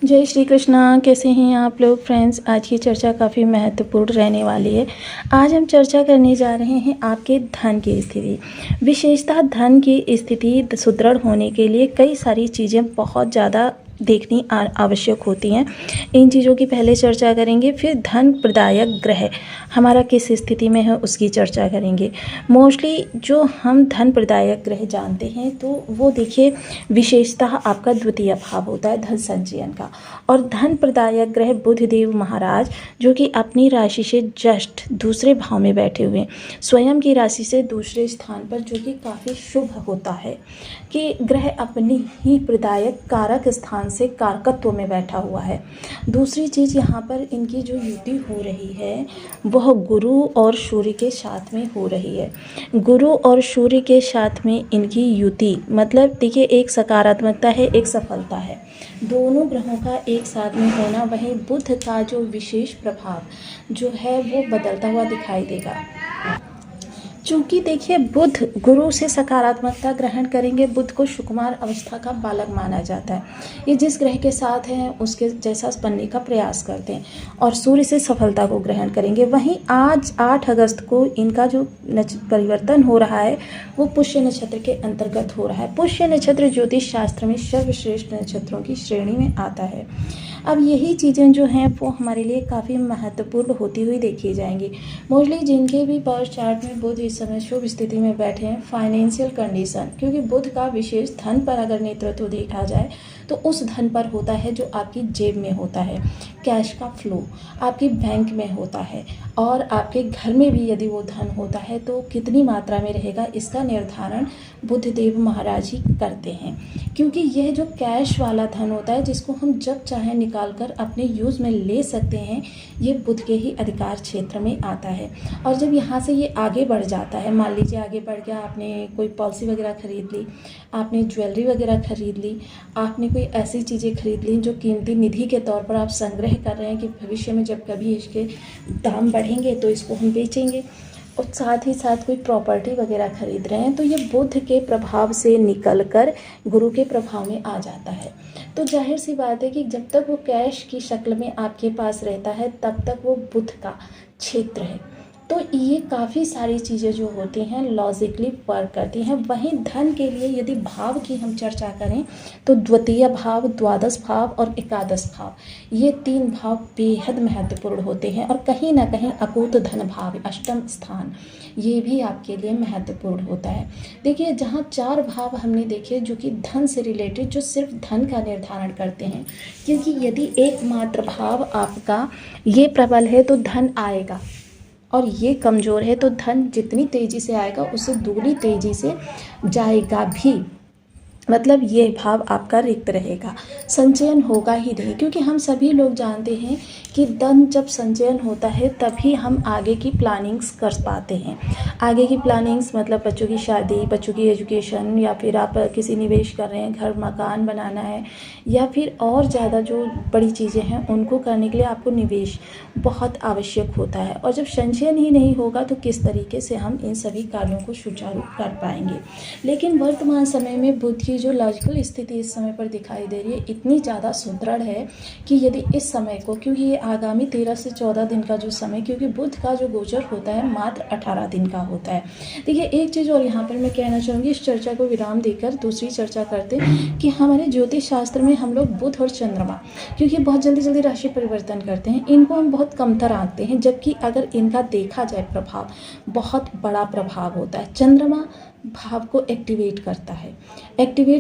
जय श्री कृष्णा। कैसे हैं आप लोग फ्रेंड्स। आज की चर्चा काफ़ी महत्वपूर्ण रहने वाली है। आज हम चर्चा करने जा रहे हैं आपके धन की स्थिति। विशेषतः धन की स्थिति सुदृढ़ होने के लिए कई सारी चीज़ें बहुत ज़्यादा देखनी आवश्यक होती हैं। इन चीज़ों की पहले चर्चा करेंगे, फिर धन प्रदायक ग्रह हमारा किस स्थिति में है उसकी चर्चा करेंगे। मोस्टली जो हम धन प्रदायक ग्रह जानते हैं तो वो देखिए विशेषतः आपका द्वितीय भाव होता है धन संचयन का। और धन प्रदायक ग्रह बुध देव महाराज जो कि अपनी राशि से जस्ट दूसरे भाव में बैठे हुए हैं, स्वयं की राशि से दूसरे स्थान पर, जो कि काफ़ी शुभ होता है कि ग्रह अपनी ही प्रदायक कारक स्थान से कारकत्व में बैठा हुआ है। दूसरी चीज़ यहाँ पर इनकी जो युति हो रही है वह गुरु और सूर्य के साथ में हो रही है। गुरु और सूर्य के साथ में इनकी युति मतलब देखिए एक सकारात्मकता है, एक सफलता है। दोनों ग्रहों का एक साथ में होना, वहीं बुध का जो विशेष प्रभाव जो है वो बदलता हुआ दिखाई देगा। चूँकि देखिए बुध गुरु से सकारात्मकता ग्रहण करेंगे। बुध को सुकुमार अवस्था का बालक माना जाता है। ये जिस ग्रह के साथ हैं उसके जैसा बनने का प्रयास करते हैं और सूर्य से सफलता को ग्रहण करेंगे। वहीं आज 8 अगस्त को इनका जो परिवर्तन हो रहा है वो पुष्य नक्षत्र के अंतर्गत हो रहा है। पुष्य नक्षत्र ज्योतिष शास्त्र में सर्वश्रेष्ठ नक्षत्रों की श्रेणी में आता है। अब यही चीज़ें जो हैं वो हमारे लिए काफ़ी महत्वपूर्ण होती हुई देखी जाएंगी। मोस्टली जिनके भी बर्थ चार्ट में बुध इस समय शुभ स्थिति में बैठे हैं, फाइनेंशियल कंडीशन, क्योंकि बुध का विशेष धन पर अगर नेतृत्व देखा जाए तो उस धन पर होता है जो आपकी जेब में होता है। कैश का फ्लो आपकी बैंक में होता है और आपके घर में भी यदि वो धन होता है तो कितनी मात्रा में रहेगा इसका निर्धारण बुधदेव महाराज ही करते हैं। क्योंकि यह जो कैश वाला धन होता है जिसको हम जब चाहें निकाल कर अपने यूज़ में ले सकते हैं, ये बुध के ही अधिकार क्षेत्र में आता है। और जब यहाँ से ये आगे बढ़ जाता है, मान लीजिए आगे बढ़ गया, आपने कोई पॉलिसी वगैरह खरीद ली, आपने ज्वेलरी वगैरह खरीद ली, आपने कोई ऐसी चीज़ें खरीद ली जो कीमती निधि के तौर पर आप संग्रह कर रहे हैं कि भविष्य में जब कभी इसके दाम बढ़ेंगे तो इसको हम बेचेंगे, और साथ ही साथ कोई प्रॉपर्टी वगैरह खरीद रहे हैं, तो ये बुध के प्रभाव से निकलकर गुरु के प्रभाव में आ जाता है। तो जाहिर सी बात है कि जब तक वो कैश की शक्ल में आपके पास रहता है तब तक वो बुध का क्षेत्र है। तो ये काफ़ी सारी चीज़ें जो होती हैं लॉजिकली वर्क करती हैं। वहीं धन के लिए यदि भाव की हम चर्चा करें तो द्वितीय भाव, द्वादश भाव और एकादश भाव, ये 3 भाव बेहद महत्वपूर्ण होते हैं। और कहीं ना कहीं अकूत धन भाव, अष्टम स्थान, ये भी आपके लिए महत्वपूर्ण होता है। देखिए जहाँ 4 भाव हमने देखे जो कि धन से रिलेटेड, जो सिर्फ धन का निर्धारण करते हैं, क्योंकि यदि एकमात्र भाव आपका ये प्रबल है तो धन आएगा, और ये कमज़ोर है तो धन जितनी तेज़ी से आएगा उससे दुगनी तेज़ी से जाएगा भी। मतलब ये भाव आपका रिक्त रहेगा, संचयन होगा ही नहीं। क्योंकि हम सभी लोग जानते हैं कि धन जब संचयन होता है तभी हम आगे की प्लानिंग्स कर पाते हैं। आगे की प्लानिंग्स मतलब बच्चों की शादी, बच्चों की एजुकेशन, या फिर आप किसी निवेश कर रहे हैं, घर मकान बनाना है, या फिर और ज़्यादा जो बड़ी चीज़ें हैं उनको करने के लिए आपको निवेश बहुत आवश्यक होता है। और जब संचयन ही नहीं होगा तो किस तरीके से हम इन सभी कार्यों को सुचारू कर पाएंगे। लेकिन वर्तमान समय में बुध की जो लॉजिकल स्थिति इस समय पर दिखाई दे रही है इतनी ज़्यादा सुदृढ़ है कि यदि इस समय को, क्योंकि ये आगामी 13 से 14 दिन का जो समय, क्योंकि बुध का जो गोचर होता है मात्र 18 दिन का होता है। देखिए एक चीज़ और यहाँ पर मैं कहना चाहूँगी, इस चर्चा को विराम देकर दूसरी चर्चा करते हैं कि हमारे ज्योतिष शास्त्र में हम लोग बुध और चंद्रमा, क्योंकि बहुत जल्दी जल्दी राशि परिवर्तन करते हैं, इनको हम बहुत कमतर आंकते हैं, जबकि अगर इनका देखा जाए प्रभाव, बहुत बड़ा प्रभाव होता है। चंद्रमा भाव को एक्टिवेट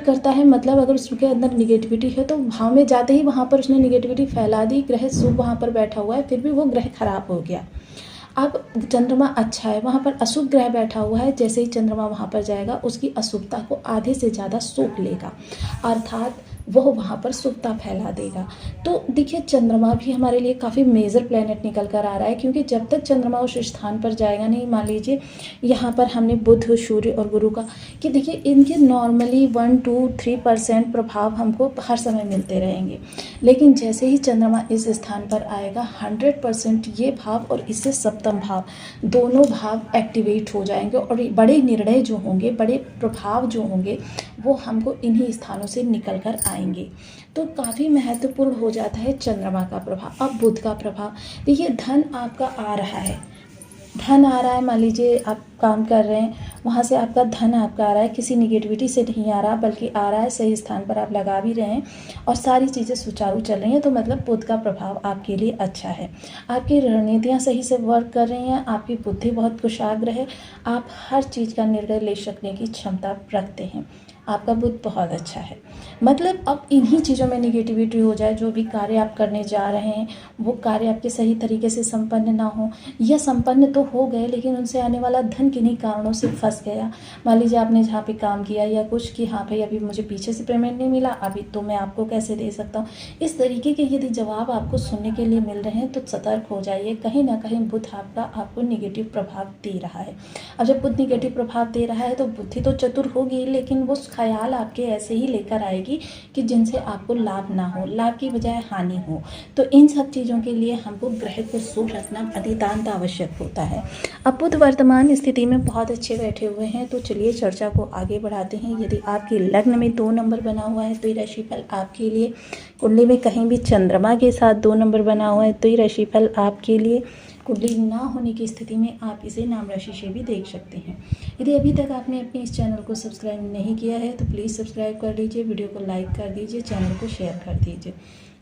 करता है मतलब अगर उसके अंदर निगेटिविटी है तो भाव में जाते ही वहाँ पर उसने निगेटिविटी फैला दी। ग्रह शुभ वहाँ पर बैठा हुआ है फिर भी वो ग्रह खराब हो गया। अब चंद्रमा अच्छा है, वहाँ पर अशुभ ग्रह बैठा हुआ है, जैसे ही चंद्रमा वहाँ पर जाएगा उसकी अशुभता को आधे से ज़्यादा सोख लेगा, अर्थात वह वहाँ पर शुभता फैला देगा। तो देखिए चंद्रमा भी हमारे लिए काफ़ी मेजर प्लेनेट निकल कर आ रहा है, क्योंकि जब तक चंद्रमा उस स्थान पर जाएगा नहीं, मान लीजिए यहाँ पर हमने बुध, सूर्य और गुरु का, कि देखिए इनके नॉर्मली 1, 2, 3% प्रभाव हमको हर समय मिलते रहेंगे। लेकिन जैसे ही चंद्रमा इस स्थान पर आएगा 100% ये भाव और इससे सप्तम भाव, दोनों भाव एक्टिवेट हो जाएंगे और बड़े निर्णय जो होंगे, बड़े प्रभाव जो होंगे, वो हमको इन्हीं स्थानों से निकल कर आएंगे। तो काफ़ी महत्वपूर्ण हो जाता है चंद्रमा का प्रभाव। अब बुध का प्रभाव देखिए, धन आपका आ रहा है, धन आ रहा है। मान लीजिए आप काम कर रहे हैं, वहाँ से आपका धन आपका आ रहा है, किसी निगेटिविटी से नहीं आ रहा, बल्कि आ रहा है, सही स्थान पर आप लगा भी रहे हैं और सारी चीज़ें सुचारू चल रही हैं। तो मतलब बुध का प्रभाव आपके लिए अच्छा है। आपकी रणनीतियाँ सही से वर्क कर रही हैं, आपकी बुद्धि बहुत कुशाग्र है, आप हर चीज़ का निर्णय ले सकने की क्षमता रखते हैं। आपका बुध बहुत अच्छा है। मतलब अब इन्हीं चीज़ों में निगेटिविटी हो जाए, जो भी कार्य आप करने जा रहे हैं वो कार्य आपके सही तरीके से संपन्न ना हो, या संपन्न तो हो गए लेकिन उनसे आने वाला धन किन्हीं कारणों से फंस गया। मान लीजिए आपने जहाँ पे काम किया या कुछ कि हाँ भाई अभी मुझे पीछे से पेमेंट नहीं मिला, अभी तो मैं आपको कैसे दे सकता हूँ। इस तरीके के यदि जवाब आपको सुनने के लिए मिल रहे हैं तो सतर्क हो जाइए, कहीं ना कहीं बुध आपका आपको निगेटिव प्रभाव दे रहा है। अब जब बुध निगेटिव प्रभाव दे रहा है तो बुद्धि तो चतुर होगी, लेकिन वो ख्याल आपके ऐसे ही लेकर आएगी कि जिनसे आपको लाभ ना हो, लाभ की बजाय हानि हो। तो इन सब चीज़ों के लिए हमको ग्रह को शुभ रखना अत्यंत आवश्यक होता है। अब बुध वर्तमान स्थिति में बहुत अच्छे बैठे हुए हैं, तो चलिए चर्चा को आगे बढ़ाते हैं। यदि आपके लग्न में 2 नंबर बना हुआ है तो ये राशिफल आपके लिए, कुंडली में कहीं भी चंद्रमा के साथ 2 नंबर बना हुआ है तो ये राशिफल आपके लिए, कुंडली ना होने की स्थिति में आप इसे नाम राशि से भी देख सकते हैं। यदि अभी तक आपने अपने इस चैनल को सब्सक्राइब नहीं किया है तो प्लीज़ सब्सक्राइब कर लीजिए, वीडियो को लाइक कर दीजिए, चैनल को शेयर कर दीजिए।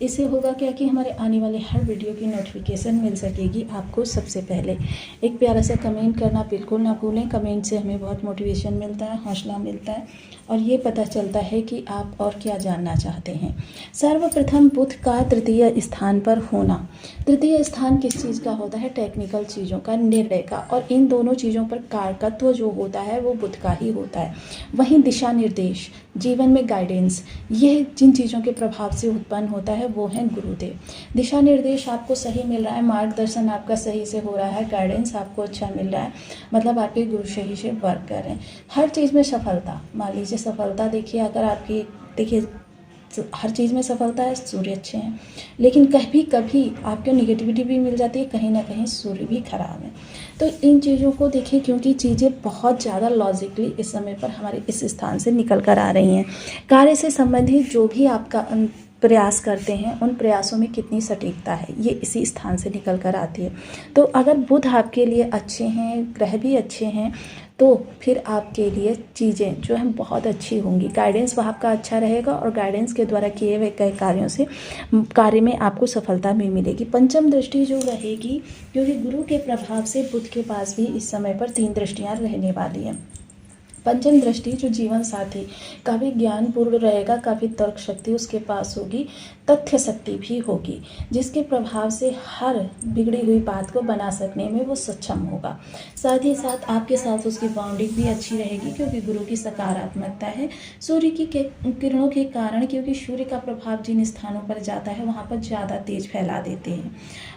इससे होगा क्या कि हमारे आने वाले हर वीडियो की नोटिफिकेशन मिल सकेगी आपको सबसे पहले। एक प्यारा सा कमेंट करना बिल्कुल ना भूलें, कमेंट से हमें बहुत मोटिवेशन मिलता है, हौसला मिलता है और ये पता चलता है कि आप और क्या जानना चाहते हैं। सर्वप्रथम बुध का तृतीय स्थान पर होना। तृतीय स्थान किस चीज़ का होता है? टेक्निकल चीज़ों का, निर्णय का, और इन दोनों चीज़ों पर कारकत्व जो होता है वो बुध का ही होता है। वहीं दिशा निर्देश, जीवन में गाइडेंस, यह जिन चीज़ों के प्रभाव से उत्पन्न होता है वो हैं गुरुदेव। दिशा निर्देश आपको सही मिल रहा है, मार्गदर्शन आपका सही से हो रहा है, गाइडेंस आपको अच्छा मिल रहा है, मतलब आपके गुरु सही से वर्क कर रहे हैं। हर चीज़ में सफलता, मान लीजिए सफलता देखिए, अगर आपकी देखिए हर चीज़ में सफलता है, सूर्य अच्छे हैं, लेकिन कभी कभी आपको निगेटिविटी भी मिल जाती है, कहीं ना कहीं सूर्य भी खराब है। तो इन चीज़ों को देखिए, क्योंकि चीज़ें बहुत ज़्यादा लॉजिकली इस समय पर हमारे इस स्थान से निकल कर आ रही हैं। कार्य से संबंधित जो भी आपका प्रयास करते हैं उन प्रयासों में कितनी सटीकता है, ये इसी स्थान से निकल कर आती है। तो अगर बुध आपके लिए अच्छे हैं, ग्रह भी अच्छे हैं, तो फिर आपके लिए चीज़ें जो हैं बहुत अच्छी होंगी। गाइडेंस वह आपका अच्छा रहेगा और गाइडेंस के द्वारा किए हुए कई कार्यों से कार्य में आपको सफलता भी मिलेगी। पंचम दृष्टि जो रहेगी, क्योंकि गुरु के प्रभाव से बुध के पास भी इस समय पर 3 दृष्टियाँ रहने वाली हैं। पंचम दृष्टि जो जीवन साथी काफ़ी ज्ञानपूर्ण रहेगा, काफ़ी तर्क शक्ति उसके पास होगी, तथ्य शक्ति भी होगी, जिसके प्रभाव से हर बिगड़ी हुई बात को बना सकने में वो सक्षम होगा। साथ ही साथ आपके साथ उसकी बॉन्डिंग भी अच्छी रहेगी, क्योंकि गुरु की सकारात्मकता है। सूर्य की किरणों के कारण, क्योंकि सूर्य का प्रभाव जिन स्थानों पर जाता है वहाँ पर ज़्यादा तेज फैला देते हैं।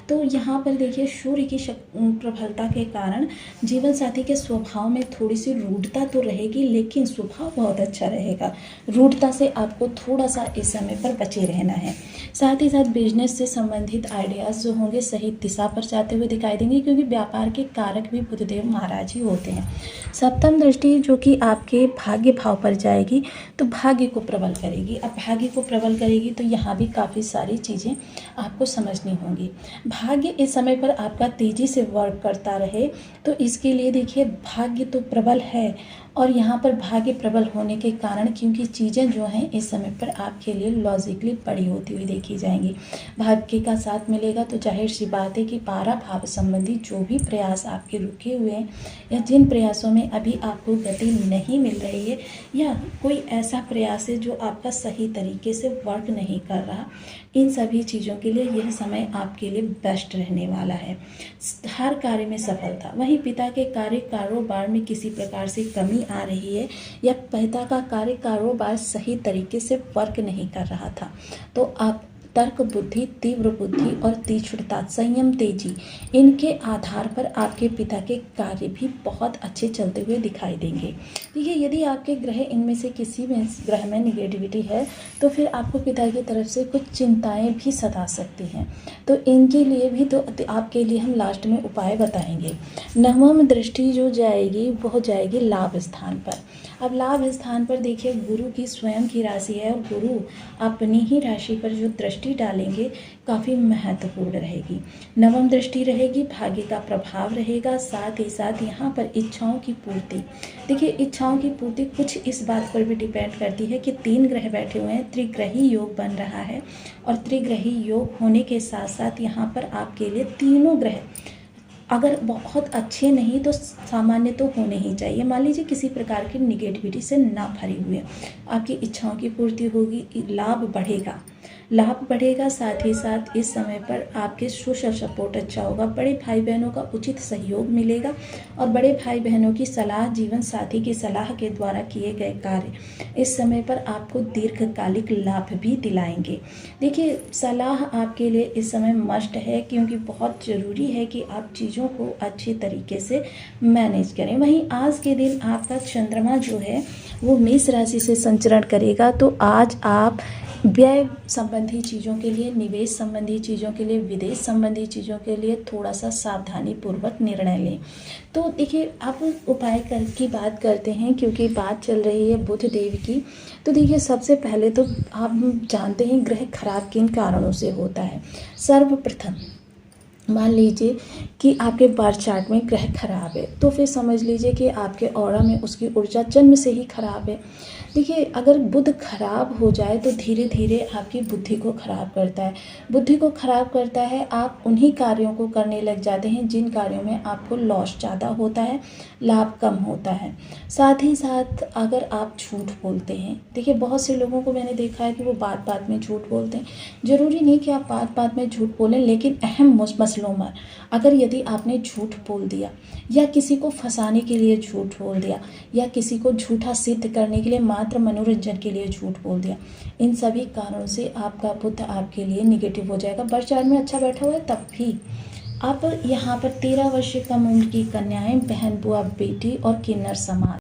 तो यहाँ पर देखिए, सूर्य की प्रबलता के कारण जीवन साथी के स्वभाव में थोड़ी सी रूढ़ता तो रहेगी, लेकिन स्वभाव बहुत अच्छा रहेगा। रूढ़ता से आपको थोड़ा सा इस समय पर बचे रहना है। साथ ही साथ बिजनेस से संबंधित आइडियाज़ जो होंगे सही दिशा पर जाते हुए दिखाई देंगे, क्योंकि व्यापार के कारक भी बुधदेव महाराज ही होते हैं। सप्तम दृष्टि जो कि आपके भाग्य भाव पर जाएगी तो भाग्य को प्रबल करेगी। अब भाग्य को प्रबल करेगी तो यहाँ भी काफ़ी सारी चीज़ें आपको समझनी होंगी। भाग्य इस समय पर आपका तेज़ी से वर्क करता रहे, तो इसके लिए देखिए भाग्य तो प्रबल है, और यहाँ पर भाग्य प्रबल होने के कारण क्योंकि चीज़ें जो हैं इस समय पर आपके लिए लॉजिकली बड़ी होती हुई देखी जाएंगी। भाग्य का साथ मिलेगा तो जाहिर सी बात है कि 12 भाव संबंधी जो भी प्रयास आपके रुके हुए हैं, या जिन प्रयासों में अभी आपको गति नहीं मिल रही है, या कोई ऐसा प्रयास है जो आपका सही तरीके से वर्क नहीं कर रहा, इन सभी चीज़ों के लिए यह समय आपके लिए बेस्ट रहने वाला है। हर कार्य में सफलता। वहीं पिता के कार्य कारोबार में किसी प्रकार से कमी आ रही है, या पिता का कार्य कारोबार सही तरीके से वर्क नहीं कर रहा था, तो आप तर्क बुद्धि, तीव्र बुद्धि और तीक्ष्णता, संयम, तेजी, इनके आधार पर आपके पिता के कार्य भी बहुत अच्छे चलते हुए दिखाई देंगे। देखिए, यदि आपके ग्रह इनमें से किसी में ग्रह में निगेटिविटी है तो फिर आपको पिता की तरफ से कुछ चिंताएं भी सता सकती हैं। तो इनके लिए भी तो आपके लिए हम लास्ट में उपाय बताएंगे। नवम दृष्टि जो जाएगी वो जाएगी लाभ स्थान पर। अब लाभ स्थान पर देखिए, गुरु की स्वयं की राशि है और गुरु अपनी ही राशि पर जो दृष्टि डालेंगे काफ़ी महत्वपूर्ण रहेगी। नवम दृष्टि रहेगी, भाग्य का प्रभाव रहेगा, साथ ही साथ यहाँ पर इच्छाओं की पूर्ति। देखिए, इच्छाओं की पूर्ति कुछ इस बात पर भी डिपेंड करती है कि 3 ग्रह बैठे हुए हैं, त्रिग्रही योग बन रहा है और त्रिग्रही योग होने के साथ साथ यहाँ पर आपके लिए तीनों ग्रह अगर बहुत अच्छे नहीं तो सामान्य तो होने ही चाहिए। मान लीजिए किसी प्रकार की निगेटिविटी से ना भरे हुए, आपकी इच्छाओं की पूर्ति होगी, लाभ बढ़ेगा, साथ ही साथ इस समय पर आपके सोशल सपोर्ट अच्छा होगा, बड़े भाई बहनों का उचित सहयोग मिलेगा और बड़े भाई बहनों की सलाह, जीवन साथी की सलाह के द्वारा किए गए कार्य इस समय पर आपको दीर्घकालिक लाभ भी दिलाएंगे। देखिए, सलाह आपके लिए इस समय मस्ट है, क्योंकि बहुत ज़रूरी है कि आप चीज़ों को अच्छे तरीके से मैनेज करें। वहीं आज के दिन आपका चंद्रमा जो है वो मेष राशि से संचरण करेगा, तो आज आप व्यय संबंधी चीज़ों के लिए, निवेश संबंधी चीज़ों के लिए, विदेश संबंधी चीज़ों के लिए थोड़ा सा सावधानी पूर्वक निर्णय लें। तो देखिए, आप उपाय की बात करते हैं, क्योंकि बात चल रही है बुध देव की। तो देखिए, सबसे पहले तो आप जानते हैं ग्रह खराब किन कारणों से होता है। सर्वप्रथम मान लीजिए कि आपके बर्थ चार्ट में ग्रह खराब है, तो फिर समझ लीजिए कि आपके ऑरा में उसकी ऊर्जा जन्म से ही खराब है। देखिए, अगर बुध खराब हो जाए तो धीरे धीरे आपकी बुद्धि को खराब करता है। बुद्धि को खराब करता है, आप उन्हीं कार्यों को करने लग जाते हैं जिन कार्यों में आपको लॉस ज़्यादा होता है, लाभ कम होता है। साथ ही साथ अगर आप झूठ बोलते हैं, देखिए बहुत से लोगों को मैंने देखा है कि वो बात बात में झूठ बोलते हैं। ज़रूरी नहीं कि आप बात बात में झूठ बोलें, लेकिन अहम मसलों में अगर यदि आपने झूठ बोल दिया या किसी को फंसाने के लिए झूठ बोल दिया या किसी को झूठा सिद्ध करने के लिए, मात्र मनोरंजन के लिए झूठ बोल दिया, इन सभी कारणों से आपका बुध आपके लिए निगेटिव हो जाएगा। बर्थ चार्ट में अच्छा बैठा हुआ है तब भी आप यहाँ पर 13 वर्षीय कम उम्र की कन्याएं, बहन, बुआ, बेटी और किन्नर समाज